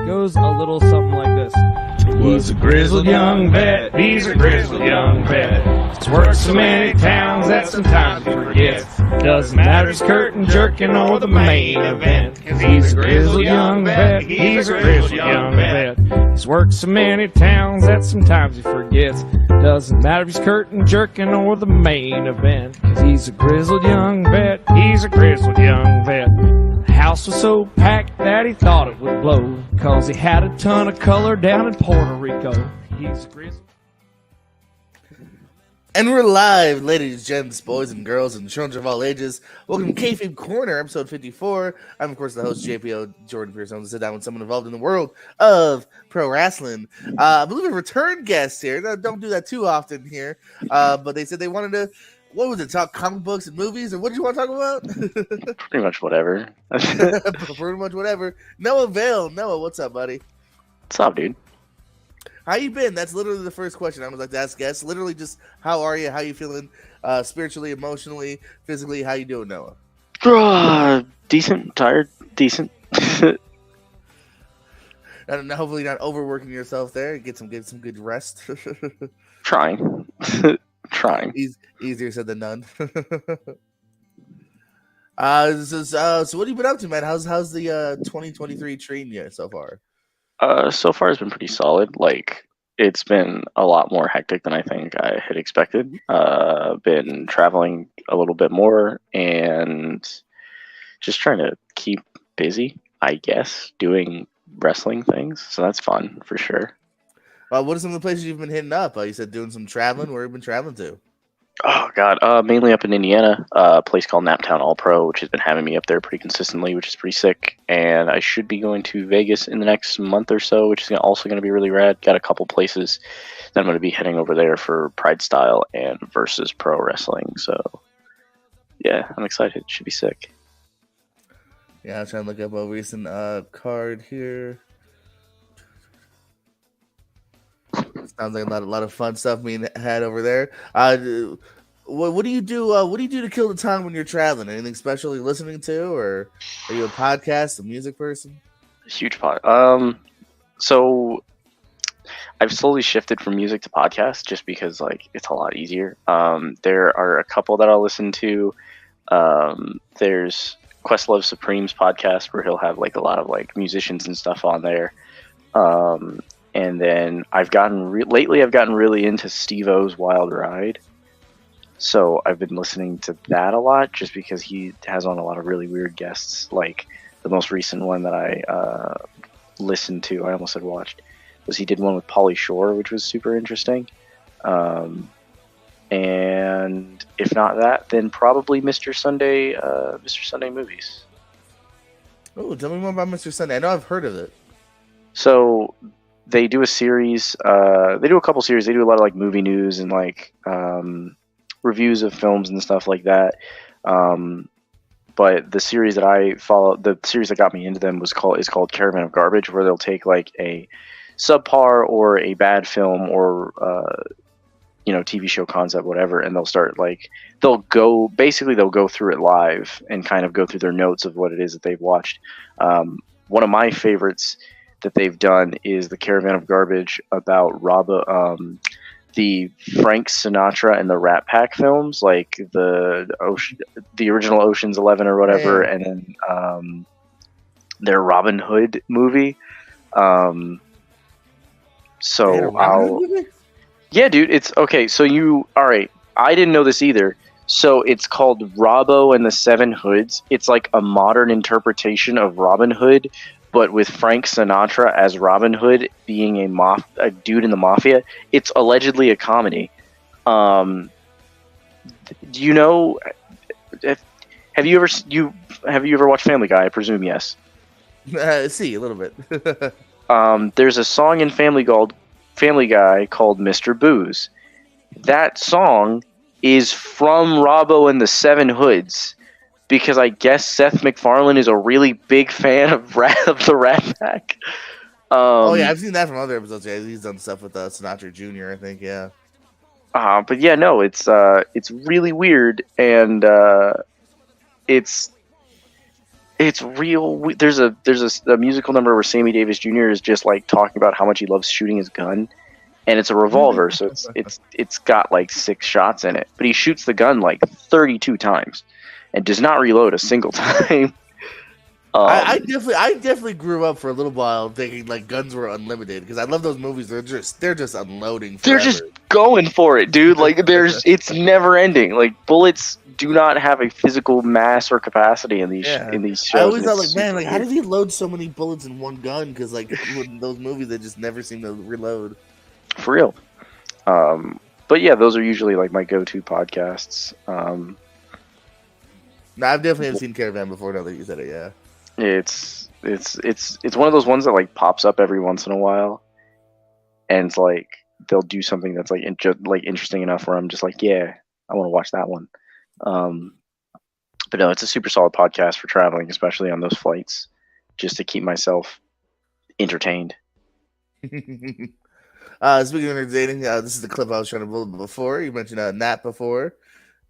goes a little something like this. Was a grizzled young vet, he's a grizzled young vet. He's worked so many towns that sometimes he forgets. Doesn't matter if he's curtain jerking or the main event. Cause he's a grizzled young vet, he's a grizzled young vet. He's worked so many towns that sometimes he forgets. Doesn't matter if he's curtain jerking or the main event. Cause he's a grizzled young vet, he's a grizzled young vet. House was so packed that he thought it would blow, cause he had a ton of color down in Puerto Rico. He's a grizzly. And we're live, ladies, gents, boys and girls, and children of all ages. Welcome to Kayfabe Corner, episode 54. I'm, of course, the host, JPO, Jordan Pierce. I'm going to sit down with someone involved in the world of pro wrestling. I believe a return guest here. Don't do that too often here. But they said they wanted to, what was it, talk comic books and movies? Or what did you want to talk about? Pretty much whatever. Pretty much whatever. Noah Vale. Noah, what's up, buddy? What's up, dude? How you been? That's literally the first question I would like to ask guests. Literally just, how are you? How you feeling spiritually, emotionally, physically? How you doing, Noah? Decent, tired, decent. And hopefully not overworking yourself there. Get some good rest. Trying. Trying. Easier said than done. So what have you been up to, man? How's the 2023 treating you so far? So far it's been pretty solid. Like, it's been a lot more hectic than I think I had expected. Been traveling a little bit more and just trying to keep busy, I guess, doing wrestling things. So that's fun for sure. What are some of the places you've been hitting up? You said doing some traveling. Where have you been traveling to? Oh God, mainly up in Indiana, a place called Naptown All Pro, which has been having me up there pretty consistently, which is pretty sick. And I should be going to Vegas in the next month or so, which is also going to be really rad. Got a couple places that I'm going to be heading over there for Pride Style and Versus Pro Wrestling. So yeah, I'm excited. It should be sick. Yeah, I'm trying to look up a recent card here. Sounds like a lot of fun stuff being had over there. What do you do? What do you do to kill the time when you're traveling? Anything special you're listening to, or are you a podcast, a music person? Huge pod. So I've slowly shifted from music to podcast just because like it's a lot easier. There are a couple that I'll listen to. There's Questlove Supreme's podcast where he'll have like a lot of like musicians and stuff on there. And then I've gotten really into Steve-O's Wild Ride. So I've been listening to that a lot just because he has on a lot of really weird guests. Like the most recent one that I listened to, I almost said watched, was he did one with Pauly Shore, which was super interesting. And if not that, then probably Mr. Sunday Movies. Oh, tell me more about Mr. Sunday. I know I've heard of it. So they do a series. They do a couple series. They do a lot of like movie news and like reviews of films and stuff like that. But the series that I follow, the series that got me into them is called Caravan of Garbage, where they'll take like a subpar or a bad film or TV show concept, whatever, and they'll go through it live and kind of go through their notes of what it is that they've watched. One of my favorites that they've done is the Caravan of Garbage about the Frank Sinatra and the Rat Pack films, like the original Ocean's 11 or whatever, yeah. And then their Robin Hood movie. Yeah, dude, it's okay. So all right. I didn't know this either. So it's called Robbo and the Seven Hoods. It's like a modern interpretation of Robin Hood, but with Frank Sinatra as Robin Hood being a dude in the mafia. It's allegedly a comedy. Do you know? Have you ever watched Family Guy? I presume yes. See a little bit. There's a song in Family Guy called Mr. Booze. That song is from Robbo and the Seven Hoods, because I guess Seth MacFarlane is a really big fan of the Rat Pack. Yeah, I've seen that from other episodes. Yeah, he's done stuff with Sinatra Jr., I think, yeah. But yeah, no, it's really weird, and it's It's real. There's a musical number where Sammy Davis Jr. is just like talking about how much he loves shooting his gun, and it's a revolver, so it's got like 6 shots in it, but he shoots the gun like 32 times, and does not reload a single time. I definitely grew up for a little while thinking like guns were unlimited because I love those movies. They're just unloading. Forever. They're just going for it, dude. Like it's never ending. Like bullets do not have a physical mass or capacity in these shows. I always thought like, man, like how did he load so many bullets in one gun? Because like in those movies, they just never seem to reload. For real. But yeah, those are usually like my go-to podcasts. No, I've definitely seen Caravan before. Now that you said it, yeah. It's one of those ones that like pops up every once in a while, and it's like they'll do something that's like interesting enough where I'm just like, yeah, I want to watch that one. But no, it's a super solid podcast for traveling, especially on those flights, just to keep myself entertained. Speaking of entertaining, this is the clip I was trying to build before. You mentioned Nat before.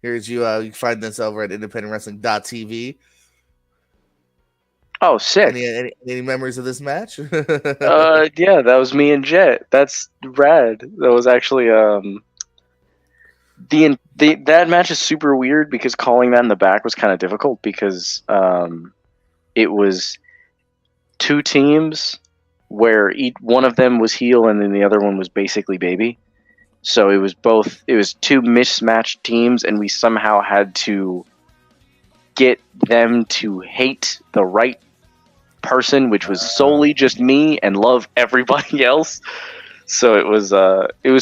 Here's you. You can find this over at independentwrestling.tv. Oh, sick! Any memories of this match? Yeah, that was me and Jet. That's rad. That was actually that match is super weird because calling that in the back was kind of difficult because it was 2 teams where one of them was heel and then the other one was basically baby. So it was 2 mismatched teams, and we somehow had to get them to hate the right person, which was solely just me, and love everybody else. So it was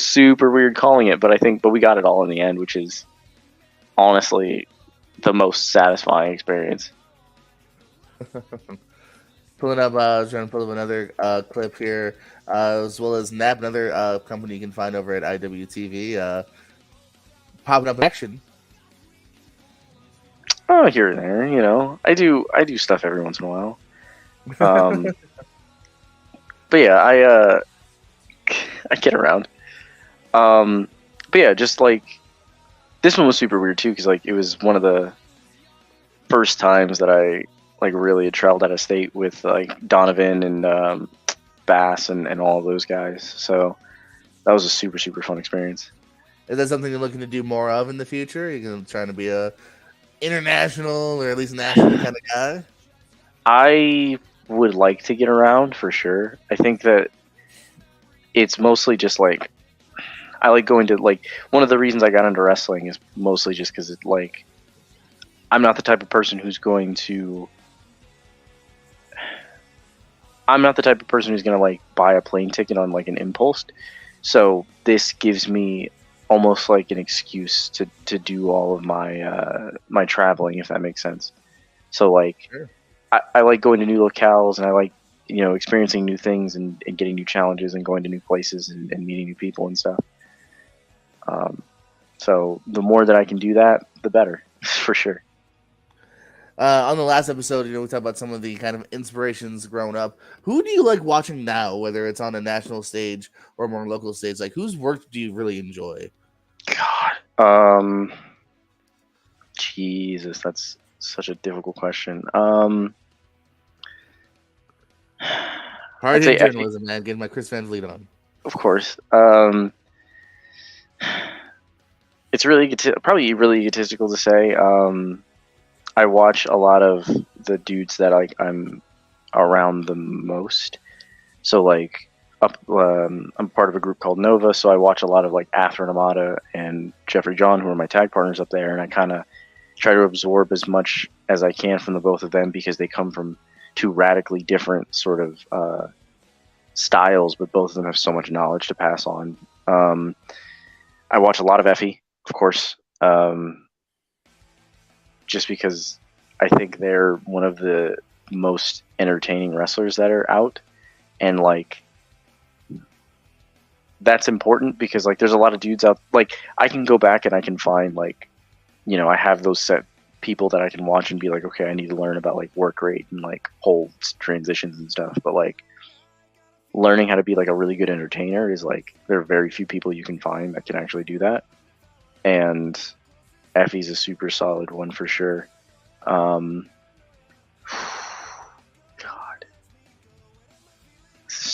super weird calling it, but we got it all in the end, which is honestly the most satisfying experience. Pulling up, trying to pull up another clip here, as well as NAP, another company you can find over at IWTV, popping up in action. Oh, here and there, you know, I do stuff every once in a while. But yeah, I get around. But yeah, just like this one was super weird too, because like it was one of the first times that I like really had traveled out of state with like Donovan and Bass and all of those guys. So that was a super, super fun experience. Is that something you're looking to do more of in the future? You're going to try to be a international or at least national kind of guy? I would like to get around for sure. I think that it's mostly just like I like going to like one of the reasons I got into wrestling is mostly just because it's like I'm not the type of person who's going to like buy a plane ticket on like an impulse. So this gives me almost like an excuse to do all of my my traveling, if that makes sense. So like sure. I like going to new locales, and I like, you know, experiencing new things and getting new challenges and going to new places and meeting new people and stuff. So the more that I can do that, the better, for sure. On the last episode, you know, we talked about some of the kind of inspirations growing up. Who do you like watching now, whether it's on a national stage or more local stage? Like, whose work do you really enjoy? God, Jesus, that's such a difficult question. Hard-hitting journalism, man. Getting my Chris Van Vliet on. Of course. It's really probably really egotistical to say. I watch a lot of the dudes that I'm around the most. So like I'm part of a group called Nova, so I watch a lot of like After Namada and Jeffrey John, who are my tag partners up there, and I kind of try to absorb as much as I can from the both of them because they come from 2 radically different sort of styles, but both of them have so much knowledge to pass on. I watch a lot of Effie, of course, just because I think they're one of the most entertaining wrestlers that are out, and like that's important because like there's a lot of dudes out, like I can go back and I can find like, you know, I have those set people that I can watch and be like, okay, I need to learn about like work rate and like holds, transitions and stuff, but like learning how to be like a really good entertainer is like there are very few people you can find that can actually do that, and Effie's a super solid one for sure.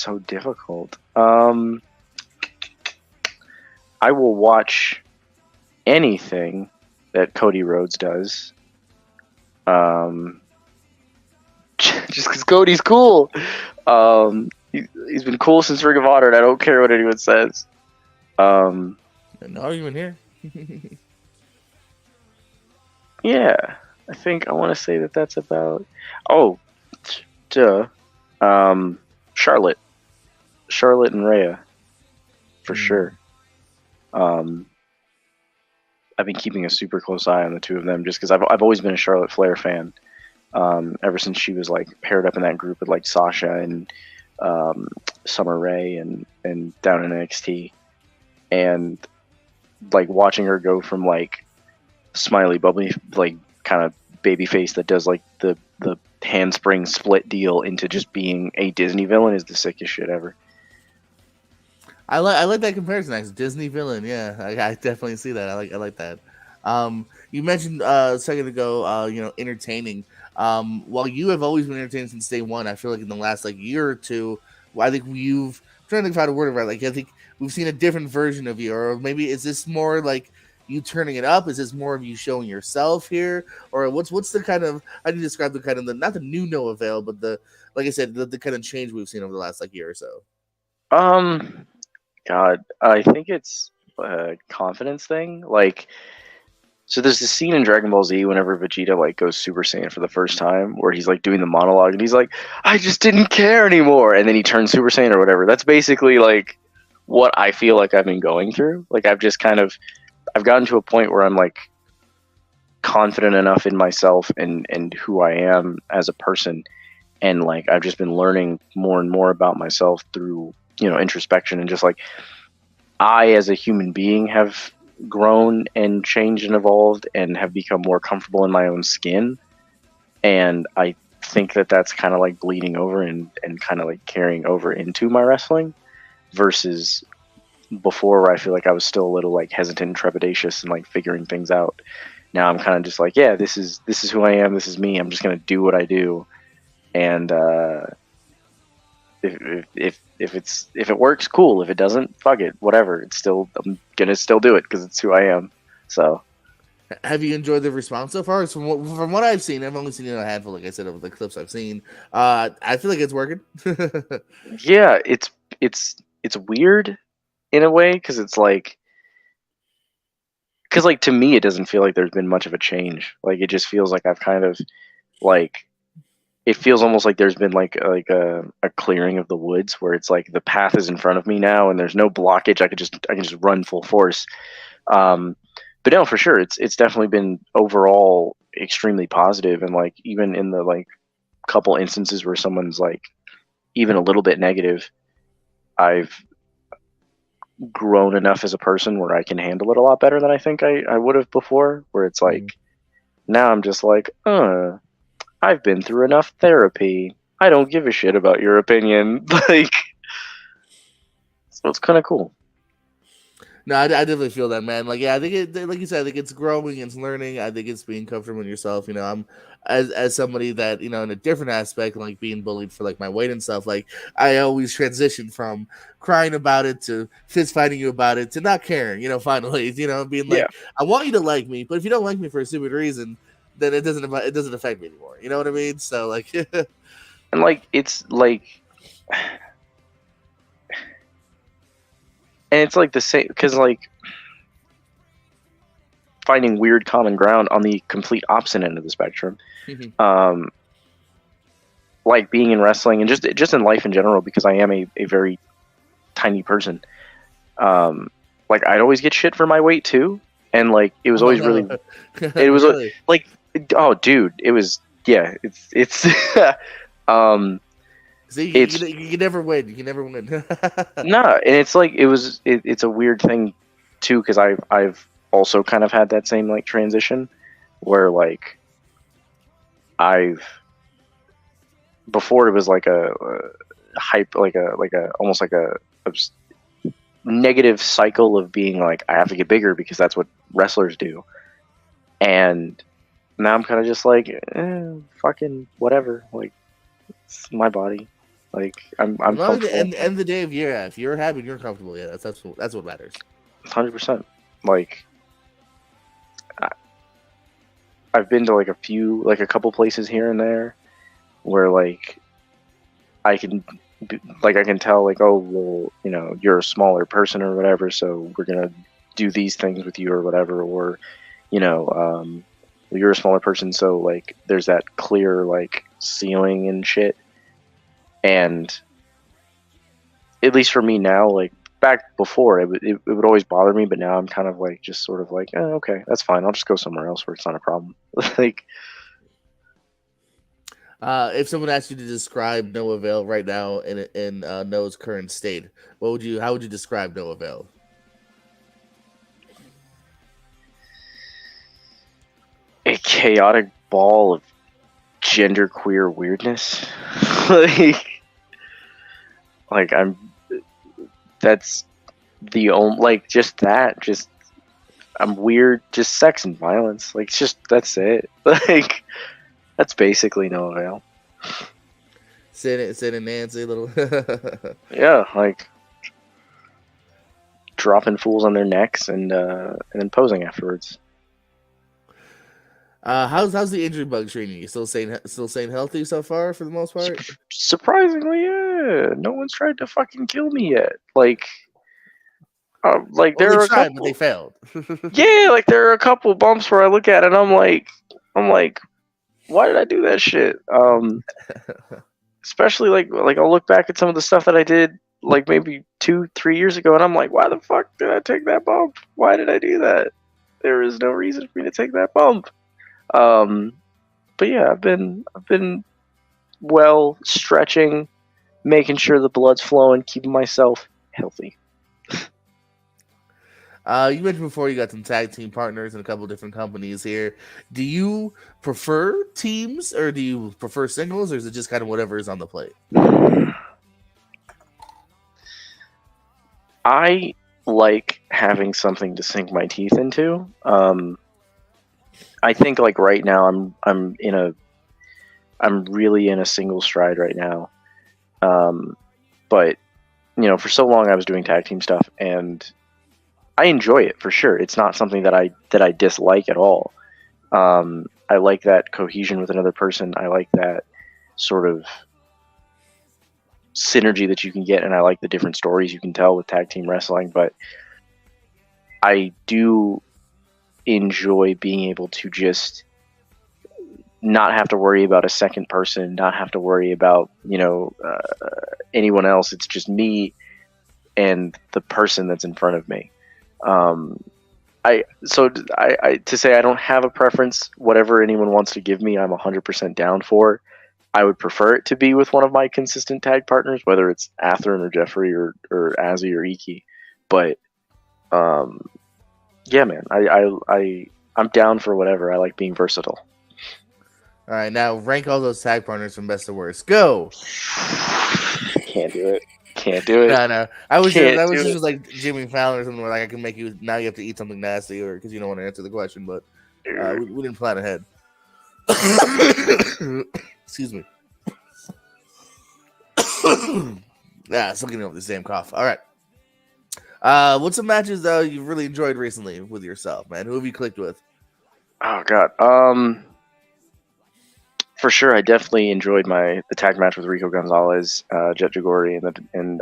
so difficult. I will watch anything that Cody Rhodes does. Just because Cody's cool. He's been cool since Ring of Honor, and I don't care what anyone says. No argument here. Yeah, I think I want to say that that's about. Oh, duh. Charlotte and Rhea, for sure. I've been keeping a super close eye on the two of them just because I've always been a Charlotte Flair fan. Ever since she was like paired up in that group with like Sasha and Summer Rae and down in NXT, and like watching her go from like smiley bubbly like kind of baby face that does like the handspring split deal into just being a Disney villain is the sickest shit ever. I like that comparison. Actually, Disney villain. Yeah, I definitely see that. I like that. You mentioned a second ago, entertaining. While you have always been entertaining since day one, I feel like in the last like year or two, I think I'm trying to think if I had a word about it. Like I think we've seen a different version of you, or maybe is this more like you turning it up? Is this more of you showing yourself here, or what's the kind of, how do you describe the kind of not the new Noah Vale, but the, like I said, the kind of change we've seen over the last like year or so? God, I think it's a confidence thing. Like, so there's this scene in Dragon Ball Z whenever Vegeta like goes Super Saiyan for the first time, where he's like doing the monologue and he's like, "I just didn't care anymore," and then he turns Super Saiyan or whatever. That's basically like what I feel like I've been going through. Like I've gotten to a point where I'm like confident enough in myself and who I am as a person, and like I've just been learning more and more about myself through introspection, and just like I as a human being have grown and changed and evolved and have become more comfortable in my own skin, and I think that that's kind of like bleeding over and kind of like carrying over into my wrestling versus before, where I feel like I was still a little like hesitant and trepidatious and like figuring things out. Now I'm kind of just like, yeah, this is who I am, this is me, I'm just gonna do what I do, and if it works, cool. If it doesn't, fuck it, whatever. I'm gonna still do it because it's who I am. So, have you enjoyed the response so far? From what I've seen, I've only seen a handful, like I said, of the clips I've seen. I feel like it's working. Yeah, it's weird in a way because it's like, to me, it doesn't feel like there's been much of a change. Like it just feels like I've kind of like. It feels almost like there's been like a clearing of the woods where it's like the path is in front of me now and there's no blockage. I can just run full force. But no, for sure, it's definitely been overall extremely positive, and like even in the like couple instances where someone's like even a little bit negative, I've grown enough as a person where I can handle it a lot better than I think I would have before. Where it's like now I'm just like, I've been through enough therapy. I don't give a shit about your opinion. Like, so it's kind of cool. No, I definitely feel that, man. Like, yeah, I think it, like you said, I think it's growing, it's learning. I think it's being comfortable in yourself. I'm as somebody that in a different aspect, like being bullied for like my weight and stuff. Like, I always transition from crying about it to fist fighting you about it to not caring. Finally, being like, I want you to like me, but if you don't like me for a stupid reason, then it doesn't affect me anymore. You know what I mean? So like, and like it's like, and it's like the same because like finding weird common ground on the complete opposite end of the spectrum, like being in wrestling and just in life in general, because I am a very tiny person. Like I'd always get shit for my weight too, and like it was always really, it was really? Like. Oh, dude! It was it's See, you can never win. You can never win. No, and it's like it's a weird thing too, because I've also kind of had that same like transition where like before it was like a hype, like a almost like a negative cycle of being like I have to get bigger because that's what wrestlers do, and now I'm kind of just like, fucking whatever. Like, it's my body. Like I'm As long as comfortable. the end of the day, if you're happy and you're comfortable, yeah, that's what matters. 100%. Like I've been to like a couple places here and there where like I can I can tell like, oh well, you know, you're a smaller person or whatever, so we're gonna do these things with you or whatever, or you know, you're a smaller person, so like there's that clear like ceiling and shit. And at least for me now, like back before, it would always bother me, but now I'm kind of like just sort of like, oh, okay, that's fine. I'll just go somewhere else where it's not a problem. Like, If someone asked you to describe Noah Vale right now in Noah's current state, how would you describe Noah Vale? a chaotic ball of genderqueer weirdness. like I'm. That's the only just I'm weird, just sex and violence. Like that's it. Like that's basically no avail. Sid and Nancy, little. Yeah, like dropping fools on their necks and then posing afterwards. How's the injury bug treating you? Still staying healthy so far for the most part? Surprisingly, yeah. No one's tried to fucking kill me yet. Like Well, there are they tried, couple, but they failed. yeah, like there are a couple bumps where I look at it and I'm like, why did I do that shit? Especially like I'll look back at some of the stuff that I did like maybe 2-3 years ago and I'm like, why the fuck did I take that bump? Why did I do that? There is no reason for me to take that bump. But yeah, I've been well stretching, making sure the blood's flowing, keeping myself healthy. You mentioned before you got some tag team partners in a couple different companies here. Do you prefer teams or do you prefer singles, or is it just kind of whatever is on the plate? I like having something to sink my teeth into. I think like right now I'm really in a single stride right now. But you know, for so long I was doing tag team stuff and I enjoy it for sure. It's not something that I dislike at all. I like that cohesion with another person. I like that sort of synergy that you can get, and I like the different stories you can tell with tag team wrestling. But I do enjoy being able to just not have to worry about a second person, not have to worry about anyone else. It's just me and the person that's in front of me. I to say I don't have a preference. Whatever anyone wants to give me, I'm 100% down for. I would prefer it to be with one of my consistent tag partners, whether it's Atherin or Jeffrey or Azzy or Iki. But yeah, man, I'm down for whatever. I like being versatile. All right, now rank all those tag partners from best to worst. Go. Can't do it. Can't do it. No. I was just like Jimmy Fallon or something where like I can make you now you have to eat something nasty or because you don't want to answer the question, but we didn't plan ahead. Excuse me. Still getting over the same cough. All right. What's some matches you've really enjoyed recently with yourself, man? Who have you clicked with? Oh God. For sure, I definitely enjoyed the tag match with Rico Gonzalez, Jet Jagori, and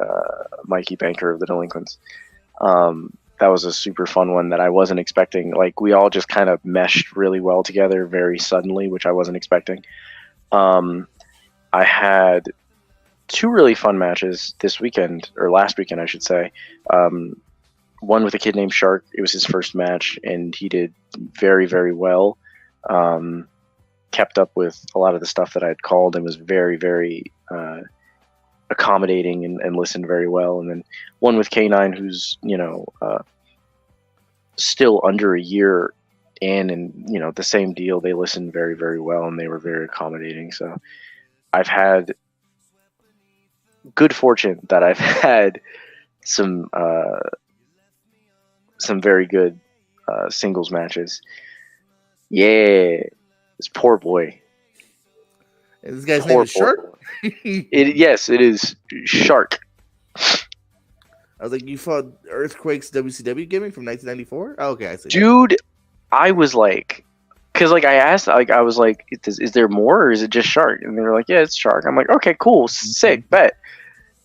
Mikey Banker of the Delinquents. That was a super fun one that I wasn't expecting. Like we all just kind of meshed really well together very suddenly, which I wasn't expecting. I had 2 really fun matches this weekend, or last weekend, I should say. One with a kid named Shark. It was his first match, and he did very, very well. Kept up with a lot of the stuff that I'd called and was very, very accommodating and listened very well. And then one with K9, who's still under a year in, and the same deal. They listened very, very well, and they were very accommodating. So I've had good fortune that I've had some very good singles matches. Yeah. This poor boy. And this guy's name is Shark? Yes, it is Shark. I was like, you fought Earthquake's WCW gimmick from 1994? Oh, okay, I see. Dude, I was like, because like I asked, like I was like, is there more or is it just Shark? And they were like, yeah, it's Shark. I'm like, okay, cool, sick, bet.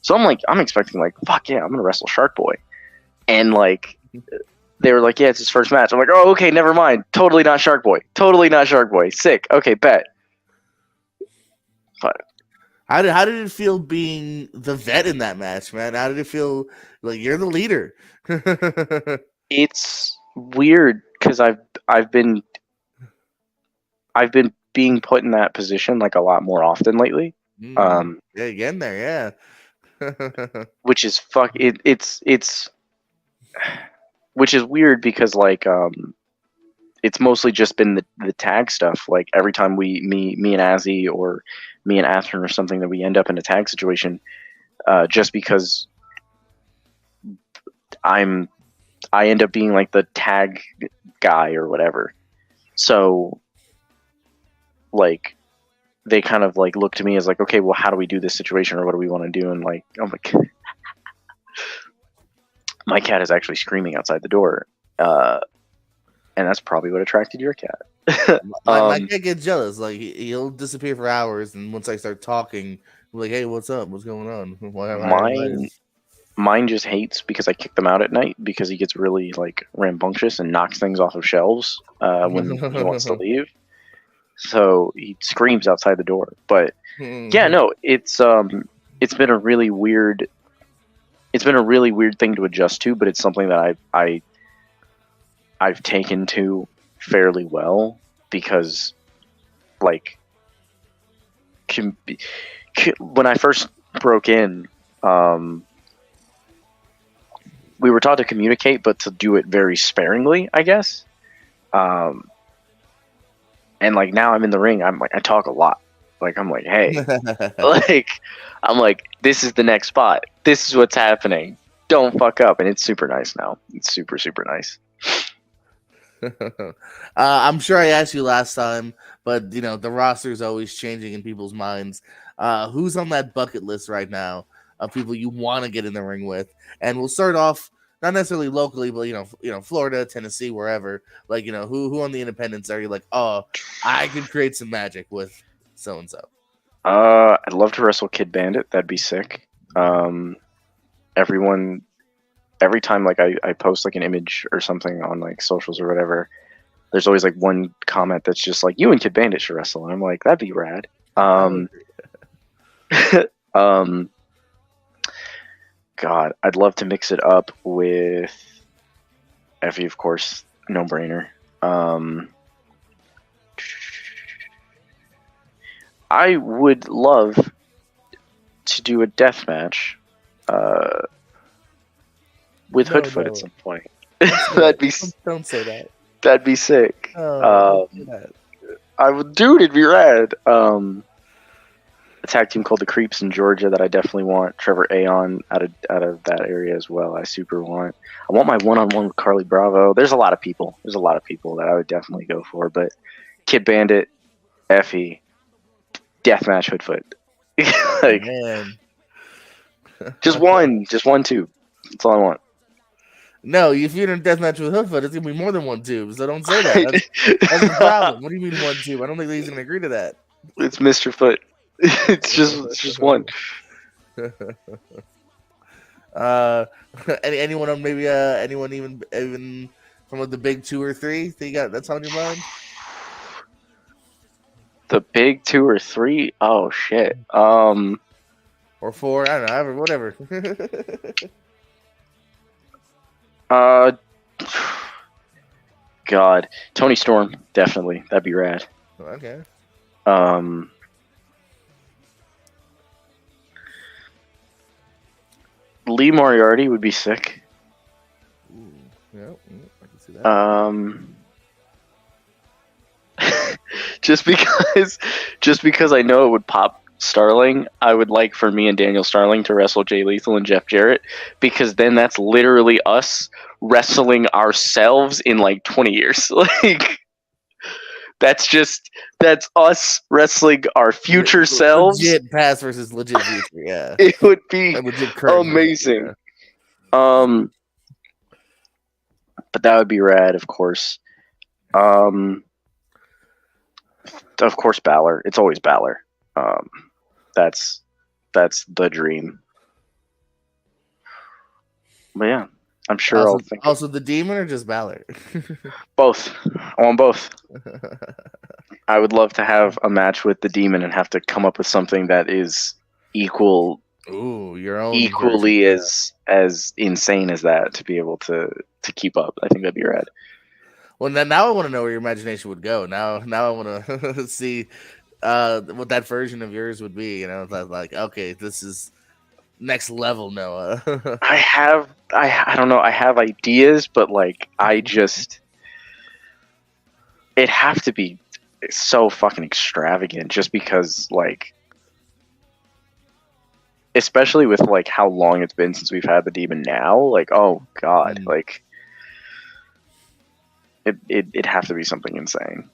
So I'm like, I'm expecting like, fuck yeah, I'm gonna wrestle Shark Boy, and like, they were like, yeah, it's his first match. I'm like, oh, okay, never mind. Totally not Shark Boy. Totally not Shark Boy. Sick. Okay, bet. But How did it feel being the vet in that match, man? How did it feel like you're the leader? it's weird because I've been being put in that position like a lot more often lately. Yeah, again there, yeah. Which is it's which is weird because like it's mostly just been the tag stuff. Like every time me and Azzy or me and Atherton or something that we end up in a tag situation, just because I end up being like the tag guy or whatever. So like they kind of like look to me as like, okay, well, how do we do this situation or what do we want to do? And like, I'm like, my cat is actually screaming outside the door. And that's probably what attracted your cat. My cat gets jealous. Like he'll disappear for hours, and once I start talking, I'm like, "Hey, what's up? What's going on?" Mine just hates because I kick them out at night because he gets really like rambunctious and knocks things off of shelves when he wants to leave. So he screams outside the door. But yeah, no, it's been a really weird. It's been a really weird thing to adjust to, but it's something that I've taken to fairly well because, like, when I first broke in, we were taught to communicate, but to do it very sparingly, I guess. And like now I'm in the ring, I'm like I talk a lot. Like I'm like, hey, like I'm like, this is the next spot. This is what's happening. Don't fuck up, and it's super nice now. It's super super nice. I'm sure I asked you last time, but you know the roster is always changing in people's minds. Who's on that bucket list right now of people you want to get in the ring with? And we'll start off not necessarily locally, but you know, Florida, Tennessee, wherever. Like who on the independents are you like? Oh, I could create some magic with so and so. I'd love to wrestle Kid Bandit. That'd be sick. Every time like I post like an image or something on like socials or whatever, there's always like one comment that's just like, you and Kid Bandit should wrestle, and I'm like, that'd be rad. God, I'd love to mix it up with Effie, of course, no brainer. I would love to do a death match with Hoodfoot at some point. Don't say that. That'd be sick. Don't say that. I would, dude. It'd be rad. A tag team called the Creeps in Georgia that I definitely want. Trevor Aon out of that area as well. I super want. I want my one-on-one with Carly Bravo. There's a lot of people. That I would definitely go for. But Kid Bandit, Effie, deathmatch Hoodfoot. Like, man. just one, two. That's all I want. No, if you're in a deathmatch with Hoodfoot, it's gonna be more than 1 tube. So don't say that. That's the problem. What do you mean 1 tube? I don't think he's gonna agree to that. It's Mr. Foot. It's just one. Anyone on maybe anyone even from like the big 2 or 3 that's on your mind? The big 2 or 3? Oh shit. Or 4? I don't know. Whatever. God, Tony Storm, definitely. That'd be rad. Okay. Lee Moriarty would be sick. Ooh, yeah, I can see that. just because I know it would pop Starling, I would like for me and Daniel Starling to wrestle Jay Lethal and Jeff Jarrett, because then that's literally us wrestling ourselves in like 20 years. Like, That's us wrestling our future selves. Legit past versus legit future. Yeah, It would be legit current versus amazing. future. But that would be rad, of course. Of course, Balor. It's always Balor. That's the dream. But yeah, I'm sure I'll think Also, the demon or just Balor? both. I want both. I would love to have a match with the demon and have to come up with something that is equally as insane as that to be able to keep up. I think that'd be rad. Well, now I want to know where your imagination would go. Now I want to see what that version of yours would be. You know, like, okay, this is next level, Noah. I don't know. I have ideas, but like, it'd have to be so fucking extravagant just because, like, especially with like how long it's been since we've had the demon now, like, oh god, like it'd have to be something insane.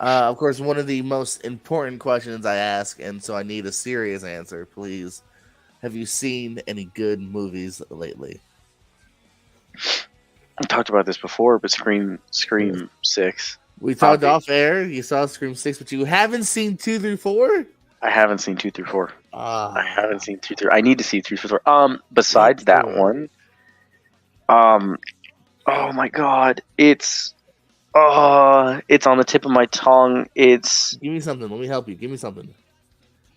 Of course, one of the most important questions I ask, and so I need a serious answer, please. Have you seen any good movies lately? I talked about this before, but Scream 6. We talked off air. You saw Scream 6, but you haven't seen 2 through 4? I haven't seen 2 through 4. I haven't seen 2 through. I need to see 3 through 4. Besides that one, oh my god, it's on the tip of my tongue. Give me something. Let me help you. Give me something.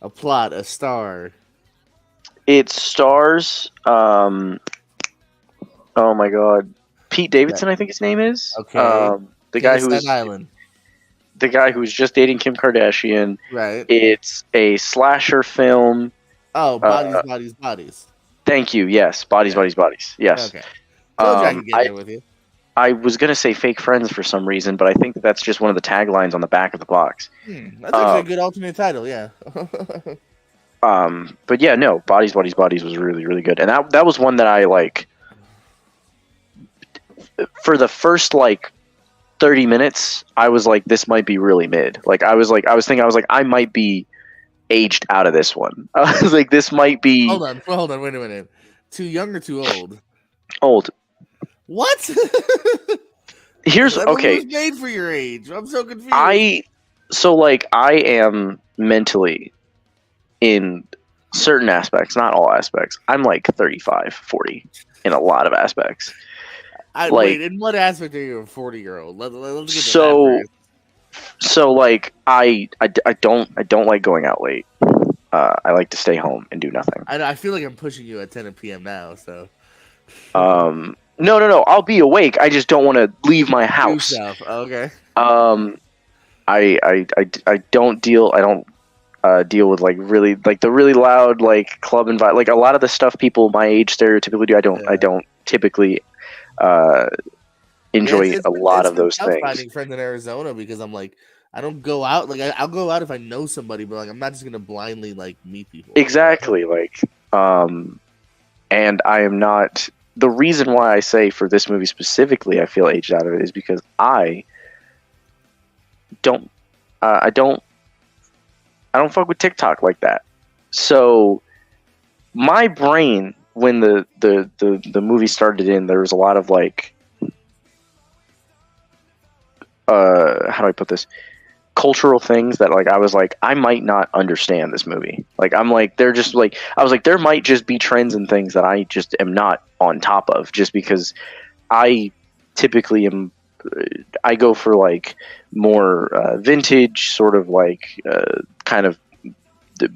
A plot, a star. It stars. Oh my god, Pete Davidson. I think his name is. Okay. The guy who was Island. The guy who was just dating Kim Kardashian. Right. It's a slasher film. Oh, bodies. Thank you. Yes, bodies. Yes. Okay. Told you I could get there with you. I was gonna say fake friends for some reason, but I think that's just one of the taglines on the back of the box. That's actually a good alternate title, yeah. But yeah, no, Bodies was really, really good, and that was one that I like. For the first like 30 minutes, I was like, this might be really mid. Like I was thinking, I might be aged out of this one. I was like, this might be. Hold on, wait a minute. Too young or too old? Old. What? Here's okay. Was made for your age. I'm so confused. I am mentally, in certain aspects, not all aspects. I'm like 35, 40 in a lot of aspects. Wait, in what aspect are you a 40-year-old? Let's get to that first. So like I don't like going out late. I like to stay home and do nothing. I feel like I'm pushing you at 10 p.m. now, so. No. I'll be awake. I just don't want to leave my house. Okay. I don't deal. I don't deal with like really like the really loud like club environment. Like a lot of the stuff people my age stereotypically do. I don't typically enjoy a lot of those things. Finding friends in Arizona because I'm like, I don't go out. Like I'll go out if I know somebody, but like I'm not just gonna blindly like meet people. Exactly. Like and I am not. The reason why I say for this movie specifically, I feel aged out of it is because I don't fuck with TikTok like that. So my brain, when the movie started in, there was a lot of like, how do I put this? Cultural things that like I was like I might not understand this movie. Like I'm like they're just like I was like there might just be trends and things that I just am not on top of just because I typically am. I go for like more vintage sort of like kind of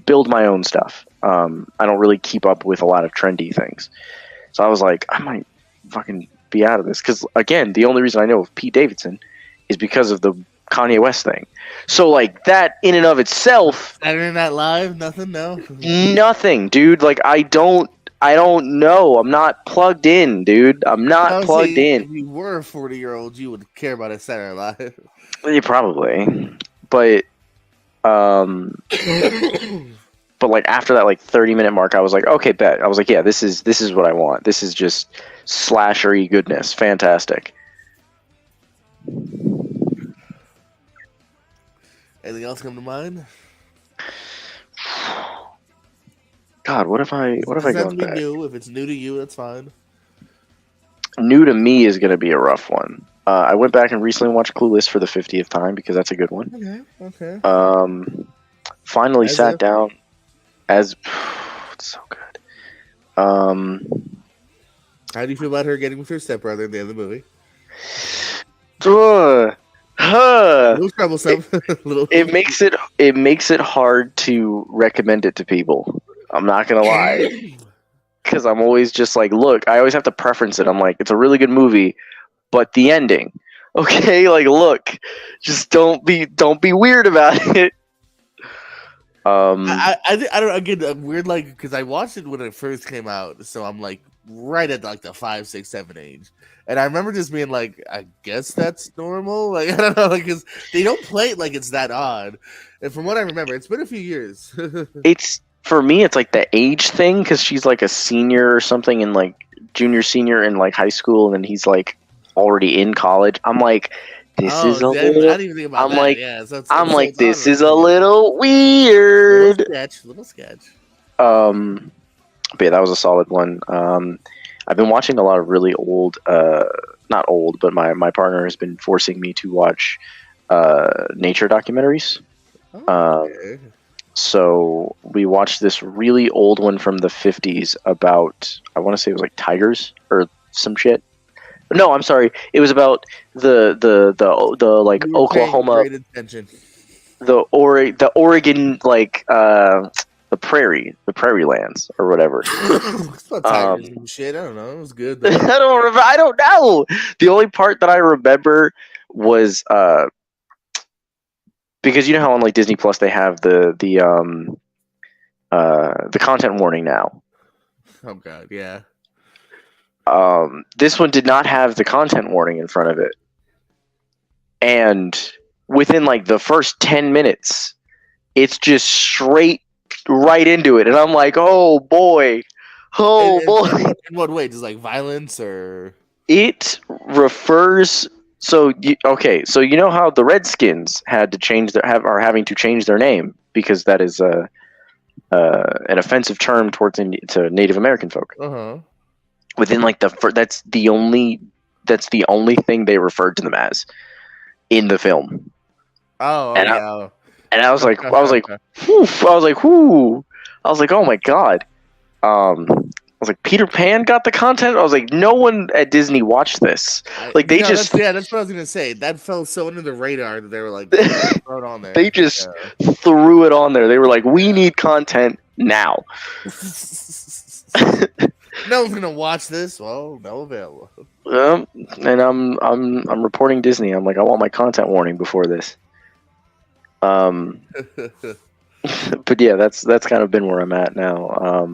build my own stuff. I don't really keep up with a lot of trendy things. So I was like I might fucking be out of this because again the only reason I know of Pete Davidson is because of the Kanye West thing. So like that in and of itself. Saturday Night Live, nothing, no. Nothing, dude. Like I don't know. I'm not plugged in, dude. I'm not plugged in. If you were a 40-year-old, you would care about a Saturday Night Live. Yeah, probably. But but like after that like 30-minute mark, I was like, okay, bet. I was like, yeah, this is what I want. This is just slashery goodness. Fantastic. Anything else come to mind? God, what have I Doesn't have gone to be back? new. If it's new to you, that's fine. New to me is going to be a rough one. I went back and recently watched Clueless for the 50th time because that's a good one. Okay. Finally As sat if. down as it's so good. How do you feel about her getting with her stepbrother at the end of the movie? A little troublesome. It makes it hard to recommend it to people. I'm not gonna lie, because I'm always just like, look, I always have to preference it. I'm like, it's a really good movie, but the ending, okay, like, look, just don't be weird about it. I don't again I'm weird like because I watched it when it first came out, so I'm like right at like the 5, 6, 7 age, and I remember just being like, I guess that's normal. Like I don't know, like because they don't play it like it's that odd, and from what I remember, it's been a few years. It's for me, it's like the age thing because she's like a senior or something in like junior senior in like high school, and then he's like already in college. I'm like, this is a I little. didn't even think about I'm that. like, Yeah, so I'm so like, it's this on is a yeah. little weird. Little sketch. But yeah, that was a solid one. I've been watching a lot of really old, not old, but my partner has been forcing me to watch nature documentaries. Okay. So we watched this really old one from the 50s about, I want to say it was like tigers or some shit. No, I'm sorry. It was about the like You were paying Oklahoma, great attention. the Oregon like the prairie lands or whatever. It's about tigers and shit. I don't know. It was good though. I don't know. The only part that I remember was because you know how on like Disney Plus they have the content warning now. Oh god, yeah. This one did not have the content warning in front of it, and within like the first 10 minutes, it's just straight right into it, and I'm like, oh boy. In what way? Just like violence or? It refers. So you know how the Redskins had to change are having to change their name because that is an offensive term to Native American folk. Within like that's the only thing they referred to them as in the film. Oh, And yeah. I was like, whew, I was like, oh my god. I was like, Peter Pan got the content. I was like, no one at Disney watched this. Like they just that's what I was gonna say. That fell so under the radar that they were like, throw it on there. they just threw it on there. They were like, we need content now. No one's gonna watch this. Well, no available. And I'm reporting Disney. I'm like, I want my content warning before this. But yeah, that's kind of been where I'm at now.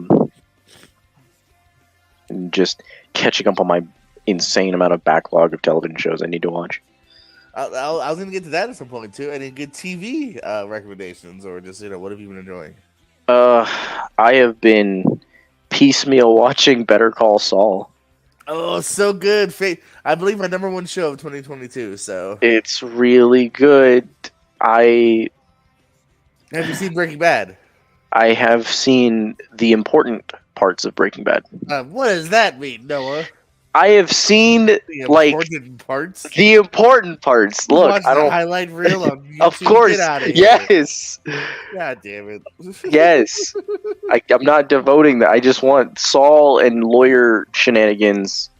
And just catching up on my insane amount of backlog of television shows I need to watch. I was gonna get to that at some point too. Any good TV recommendations, or just what have you been enjoying? I have been piecemeal watching Better Call Saul. Oh, so good! I believe my number one show of 2022. So it's really good. Have you seen Breaking Bad? I have seen the important parts of Breaking Bad. What does that mean, Noah? I have seen the important parts. Look, I don't highlight reel on YouTube. Of course, Get out of here. Yes. God damn it. Yes, I'm not devoting that. I just want Saul and lawyer shenanigans.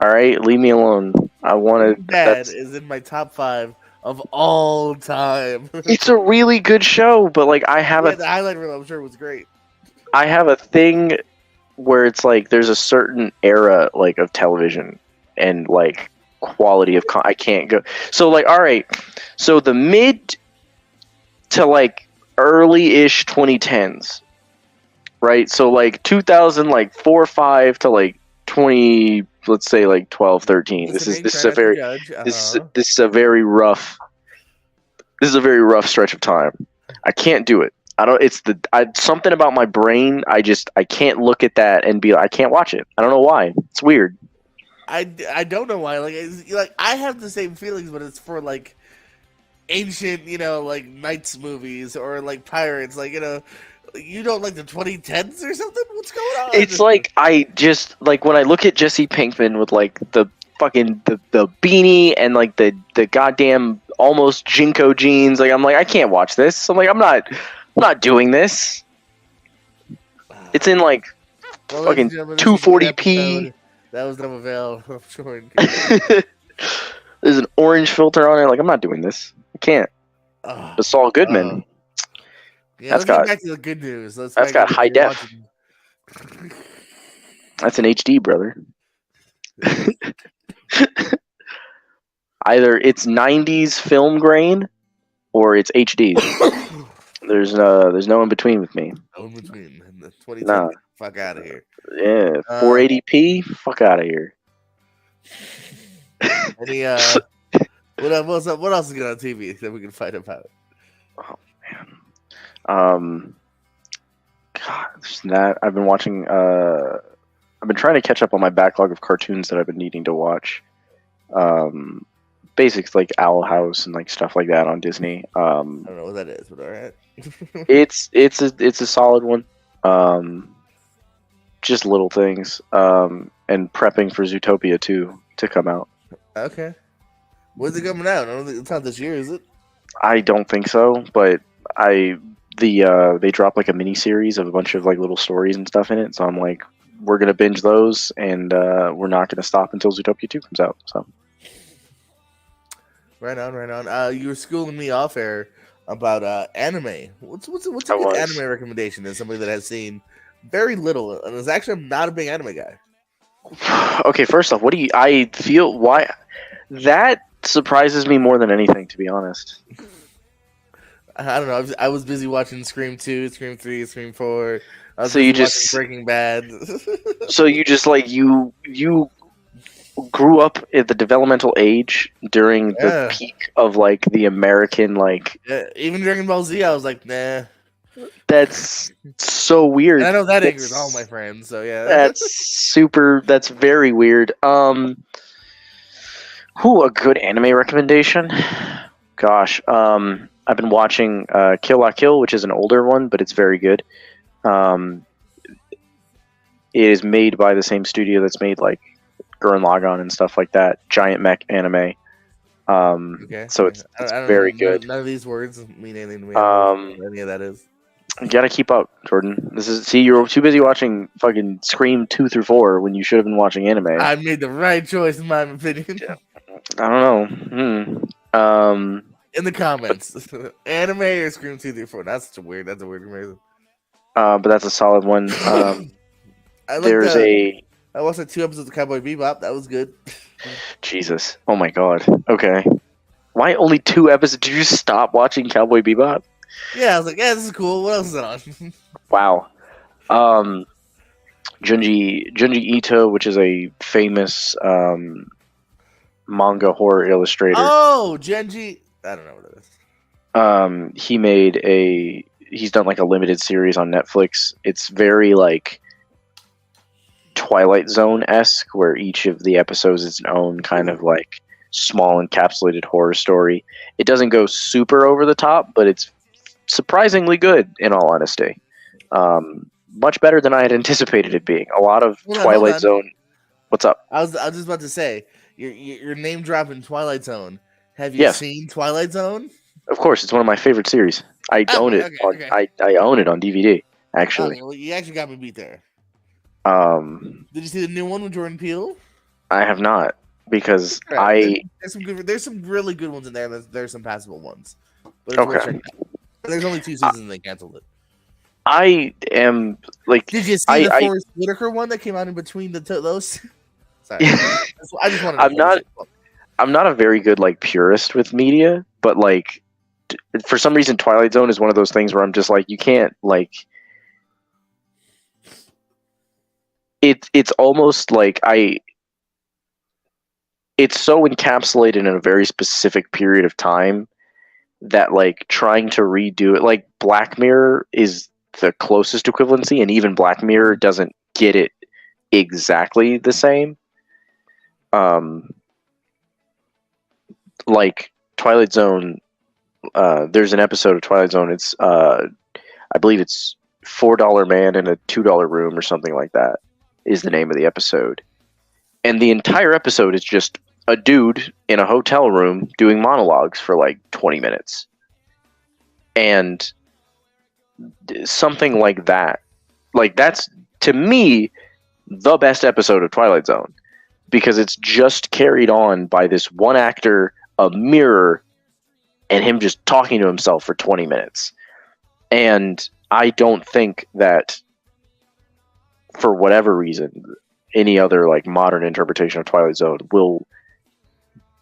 All right, leave me alone. I want to. Bad is in my top 5 of all time. It's a really good show, but like I have the highlight reel, I'm sure was great. I have a thing where it's like there's a certain era like of television and like quality of I can't go. So like, all right, so the mid to like early-ish 2010s, right? So like 2000, like 4 or 5 to like 20, let's say like 12, 13. This is a very this is a very rough stretch of time. I can't do it. I don't. It's something about my brain. I can't look at that and be. I can't watch it. I don't know why. It's weird. I don't know why. Like I have the same feelings, but it's for like ancient, like knights movies or like pirates. Like you don't like the 2010s or something. What's going on? It's like I just like when I look at Jesse Pinkman with like the fucking the beanie and like the goddamn almost Jinko jeans. Like I'm like I can't watch this. I'm like I'm not doing this. It's in like fucking 240p. That was never available. I'm sure. There's an orange filter on it. Like I'm not doing this. I can't. But Saul Goodman. Yeah, let's get back to the good news. That's got high def. That's an HD, brother. Either it's 90s film grain or it's HD. There's no in between with me. No in between. 2010, fuck out of here. Yeah, 480p. Fuck out of here. Any what else is good on TV that we can fight about? Oh man. God, there's that. I've been watching. I've been trying to catch up on my backlog of cartoons that I've been needing to watch. Basics like Owl House and like stuff like that on Disney. I don't know what that is, but all right. it's a solid one. Just little things. And prepping for Zootopia 2 to come out. Okay. When's it coming out? I don't think it's not this year, is it? I don't think so, but they drop like a mini series of a bunch of like little stories and stuff in it. So I'm like, we're gonna binge those, and we're not gonna stop until Zootopia 2 comes out. So. Right on. You were schooling me off air about anime. What's a good anime recommendation as somebody that has seen very little, and I'm not a big anime guy. Okay, first off, I feel why that surprises me more than anything, to be honest. I don't know. I was busy watching Scream 2, Scream 3, Scream 4. So you just Breaking Bad. So you just like you grew up at the developmental age during the peak of like the American like. Yeah, even Dragon Ball Z, I was like, nah. That's so weird. And I know that angers all my friends. So yeah, that's very weird. A good anime recommendation? Gosh, I've been watching Kill La Kill, which is an older one, but it's very good. It is made by the same studio that's made like Gurren Lagann and stuff like that. Giant mech anime. Okay. So it's very good. None of these words mean anything to me. What any of that is. You gotta keep up, Jordan. You're too busy watching fucking Scream 2 through 4 when you should have been watching anime. I made the right choice, in my opinion. Yeah. I don't know. In the comments, anime or Scream 2 through 4. That's a weird comparison. But that's a solid one. I watched like 2 episodes of Cowboy Bebop. That was good. Jesus. Oh my god. Okay. Why only 2 episodes? Did you stop watching Cowboy Bebop? Yeah, I was like, yeah, this is cool. What else is it on? Wow. Junji Ito, which is a famous manga horror illustrator. Oh, Genji. I don't know what it is. He's done like a limited series on Netflix. It's very like Twilight Zone-esque, where each of the episodes is its own kind of like small encapsulated horror story. It doesn't go super over the top, but it's surprisingly good, in all honesty. Much better than I had anticipated it being. A lot of Twilight Zone. What's up? I was just about to say, your name dropping Twilight Zone. Have you seen Twilight Zone? Of course, it's one of my favorite series. I own it. Okay. I own it on DVD. Actually, well, you actually got me beat there. Did you see the new one with Jordan Peele? I have not, because there's some really good ones in there. There's some passable ones. But okay. There's only 2 seasons and they canceled it. I am like. Did you see the Forrest Whitaker one that came out in between those? Sorry, I just wanted. I'm not a very good like purist with media, but like for some reason Twilight Zone is one of those things where I'm just like, you can't like. It's almost like it's so encapsulated in a very specific period of time that like trying to redo it, like Black Mirror is the closest equivalency, and even Black Mirror doesn't get it exactly the same. like Twilight Zone. There's an episode of Twilight Zone. It's I believe it's $4 Man in a $2 Room or something like that is the name of the episode. And the entire episode is just a dude in a hotel room doing monologues for like 20 minutes. And something like that. Like, that's, to me, the best episode of Twilight Zone. Because it's just carried on by this one actor, a mirror, and him just talking to himself for 20 minutes. And I don't think that, for whatever reason, any other like modern interpretation of Twilight Zone will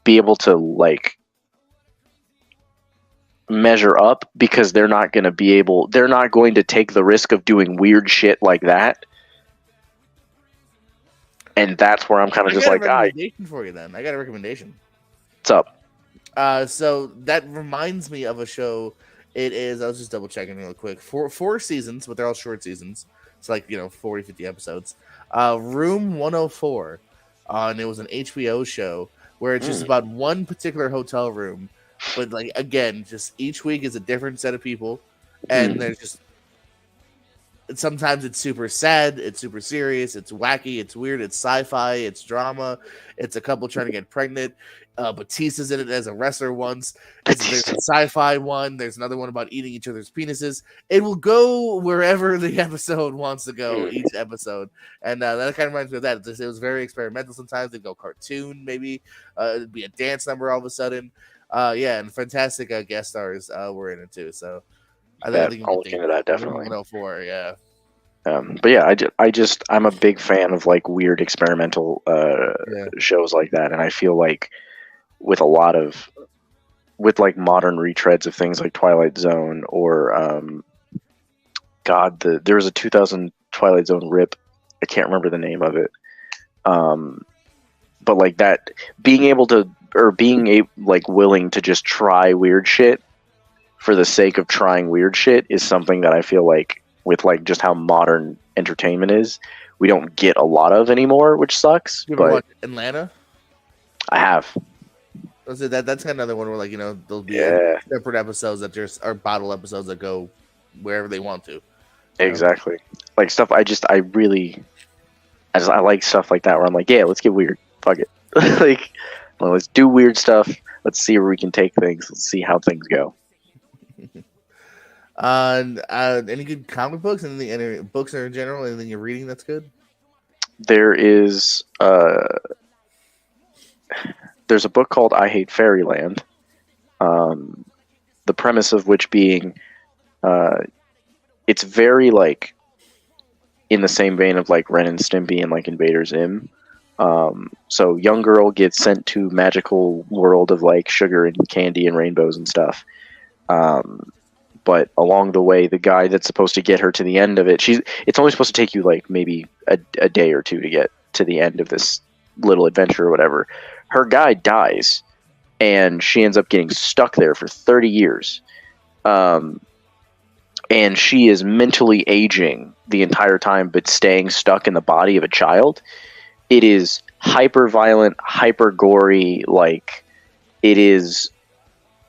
be able to like measure up, because they're not going to take the risk of doing weird shit like that. And that's where I'm kind of just like, for you then. I got a recommendation. What's up? So that reminds me of a show. It is, I was just double checking real quick. Four seasons, but they're all short seasons. It's like, 40, 50 episodes. Room 104. And it was an HBO show where it's just about one particular hotel room. But, like, again, just each week is a different set of people. And there's just, sometimes it's super sad, it's super serious, it's wacky, it's weird, it's sci-fi, it's drama, it's a couple trying to get pregnant. Batista's in it as a wrestler once. There's a sci-fi one. There's another one about eating each other's penises. It will go wherever the episode wants to go, each episode. And that kind of reminds me of that. It was very experimental sometimes. They'd go cartoon, maybe. It'd be a dance number all of a sudden. And fantastic guest stars were in it too. So I think I'll look into that, definitely. 104, yeah. But yeah, I'm a big fan of like weird experimental shows like that, and I feel like with like modern retreads of things like Twilight Zone or there was a 2000 Twilight Zone rip, I can't remember the name of it, but like that, being willing to just try weird shit for the sake of trying weird shit is something that I feel like, with like just how modern entertainment is, we don't get a lot of anymore, which sucks. You ever watch Atlanta? I have. That's kind of another one where, like, there'll be separate episodes that just are bottle episodes that go wherever they want to. Exactly. Like stuff. I like stuff like that where I'm like, yeah, let's get weird. Fuck it. Like, well, let's do weird stuff. Let's see where we can take things. Let's see how things go. Any good comic books? Any books in general? Anything you're reading that's good? There is there's a book called I Hate Fairyland. The premise of which being, it's very like in the same vein of like Ren and Stimpy and like Invader Zim. So young girl gets sent to magical world of like sugar and candy and rainbows and stuff. But along the way, the guy that's supposed to get her to the end of it, it's only supposed to take you like maybe a day or two to get to the end of this little adventure or whatever. Her guy dies, and she ends up getting stuck there for 30 years. And she is mentally aging the entire time, but staying stuck in the body of a child. It is hyper violent, hyper gory, like it is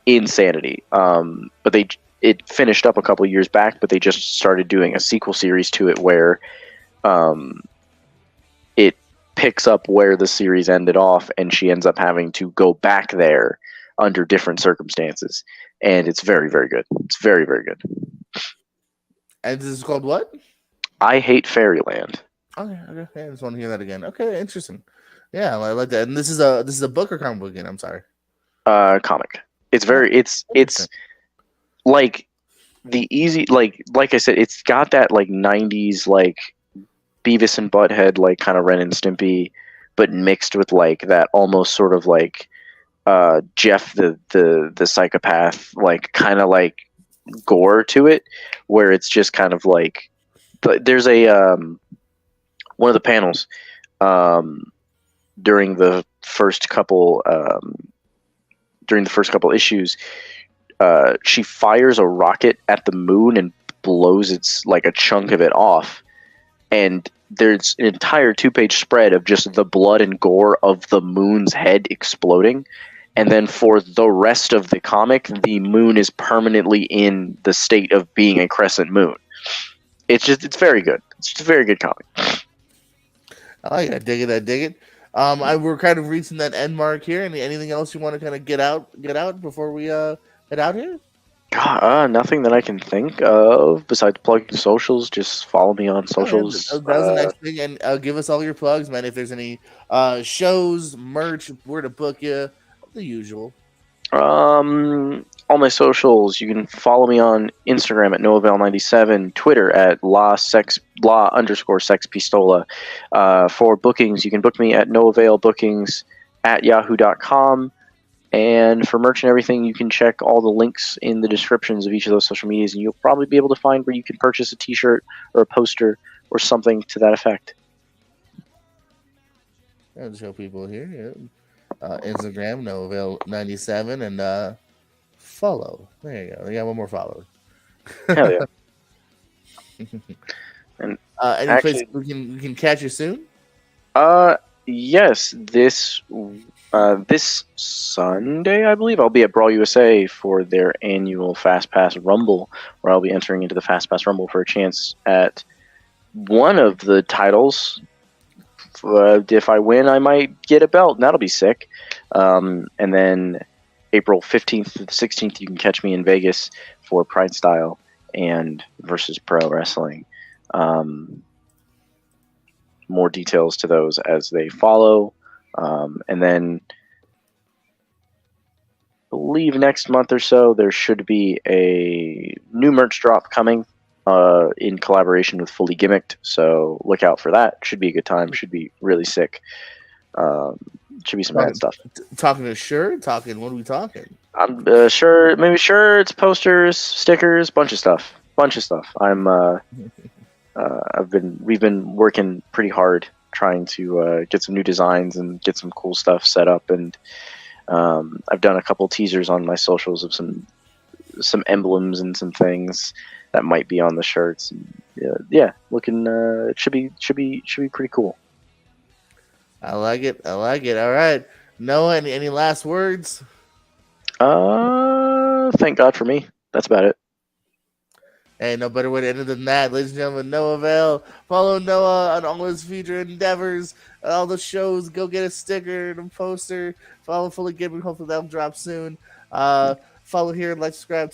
insanity. But it finished up a couple years back, but they just started doing a sequel series to it where it picks up where the series ended off, and she ends up having to go back there under different circumstances. And it's very, very good. It's very, very good. And this is called what? I Hate Fairyland. Okay. I just want to hear that again. Okay, interesting. Yeah, I like that. And this is a book or comic book again? I'm sorry. Comic. It's like the easy, like I said, it's got that like 90s like Beavis and Butthead like kind of Ren and Stimpy, but mixed with like that almost sort of like Jeff the psychopath, like kind of like gore to it, where it's just kind of like there's a one of the panels during the first couple issues. She fires a rocket at the moon and blows its like a chunk of it off, and there's an entire 2-page spread of just the blood and gore of the moon's head exploding. And then for the rest of the comic, the moon is permanently in the state of being a crescent moon. It's very good. It's just a very good comic. I like it. I dig it. I dig it. We're kind of reaching that end mark here. Anything else you want to kind of get out before we head out here? God, nothing that I can think of besides plugging socials. Just follow me on socials. That was the next thing. And give us all your plugs, man. If there's any shows, merch, where to book you, the usual. All my socials. You can follow me on Instagram at NoAvail97, Twitter at la_sexpistola. For bookings, you can book me at NoAvailBookings at yahoo.com. And for merch and everything, you can check all the links in the descriptions of each of those social medias, and you'll probably be able to find where you can purchase a t-shirt or a poster or something to that effect. I'll show people here. Yeah. Instagram, NoAvail97, and follow. There you go. We got one more follower. Hell yeah. And any place we can catch you soon? Yes, this Sunday, I believe, I'll be at Brawl USA for their annual Fast Pass Rumble, where I'll be entering into the Fast Pass Rumble for a chance at one of the titles. If I win, I might get a belt, and that'll be sick. And then April 15th to the 16th, you can catch me in Vegas for Pride Style and versus Pro Wrestling. More details to those as they follow. And then I believe next month or so, there should be a new merch drop coming in collaboration with Fully Gimmicked. So look out for that. Should be a good time. Should be really sick. Should be some bad stuff. Talking to shirt? What are we talking? I'm sure, maybe shirts, posters, stickers, bunch of stuff. We've been working pretty hard trying to get some new designs and get some cool stuff set up, and I've done a couple teasers on my socials of some emblems and some things that might be on the shirts. And, looking it should be pretty cool. I like it. All right, Noah, any last words? Thank God for me. That's about it. Hey, no better way to end it than that. Ladies and gentlemen, Noah Vale. Follow Noah on all his future endeavors, all the shows. Go get a sticker and a poster. Follow Fully Gimmicked. Hopefully that'll drop soon. Follow here and like, subscribe.